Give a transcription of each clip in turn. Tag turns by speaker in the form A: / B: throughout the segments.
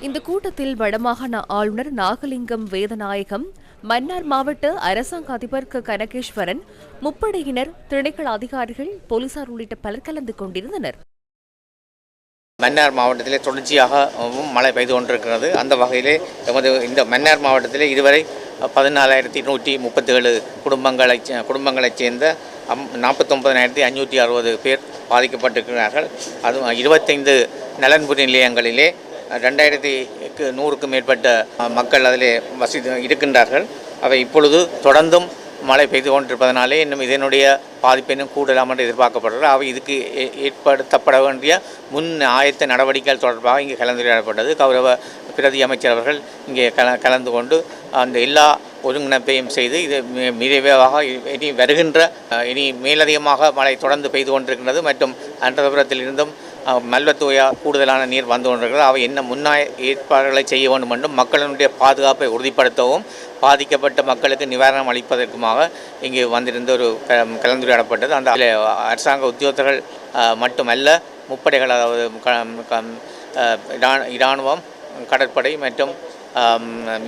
A: இந்த கூட்டத்தில் வடமாகாண ஆளுநர் நாகலிங்கம் வேதநாயகம், மன்னார் மாவட்ட அரசாங்க அதிபர் கனகேஸ்வரன், முப்படையினர், திணைக்கள அதிகாரிகள், போலீசார் உள்ளிட்ட பலர் கலந்து கொண்டிருந்தனர்.
B: மன்னார் மாவட்டத்திலே தொடர்ச்சியாக மழை பெய்து கொண்டிருக்கிறது. அந்த வகையிலே எமது இந்த மன்னார் மாவட்டத்திலே இதுவரை 14,137 குடும்பங்களைச் சேர்ந்த 49,560 பேர் பாதிக்கப்பட்டிருக்கிறார்கள். அதுவும் 25 நலன்புரி நிலையங்களிலே 2,100க்கும் மேற்பட்ட மக்கள் அதிலே இருக்கின்றார்கள். அவை இப்பொழுது தொடர்ந்தும் மழை பெய்து கொண்டிருப்பதனாலே இன்னும் இதனுடைய பாதிப்பு இன்னும் கூடலாம் என்று எதிர்பார்க்கப்படுகிறது. அவை இதுக்கு ஏற்படுத்தப்பட வேண்டிய முன் ஆயத்த நடவடிக்கைகள் தொடர்பாக இங்கே கலந்துரையாடப்பட்டது. கௌரவ பிரதி அமைச்சர் அவர்கள் இங்கே கலந்து கொண்டு அந்த எல்லா ஒருங்கிணைப்பையும் செய்து இது விரைவாக இனி மேலதிகமாக மழை தொடர்ந்து பெய்து கொண்டிருக்கின்றது மற்றும் அனந்தபுரத்தில் இருந்தும் மல்வத்தூயா கூடுதலான நீர் வந்து கொண்டிருக்கிறது. அவை என்ன முன்னாய ஏற்பாடுகளை செய்ய வேண்டும் என்றும் மக்களினுடைய பாதுகாப்பை உறுதிப்படுத்தவும் பாதிக்கப்பட்ட மக்களுக்கு நிவாரணம் அளிப்பதற்குமாக இங்கு வந்திருந்த ஒரு கலந்துரையாடப்பட்டது. அந்த அரசாங்க உத்தியோகத்தர்கள் மட்டுமல்ல, முப்படைகள், அதாவது இராணுவம், கடற்படை மற்றும்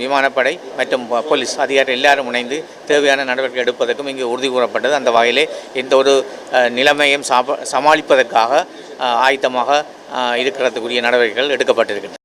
B: விமானப்படை மற்றும் போலீஸ் அதிகாரிகள் எல்லாரும் இணைந்து தேவையான நடவடிக்கை எடுப்பதற்கும் இங்கு உறுதி கூறப்பட்டது. அந்த வகையிலே எந்த ஒரு நிலைமையும் சமாளிப்பதற்காக ஆயத்தமாக இருக்கிறதுக்குரிய நடவடிக்கைகள் எடுக்கப்பட்டிருக்கின்றன.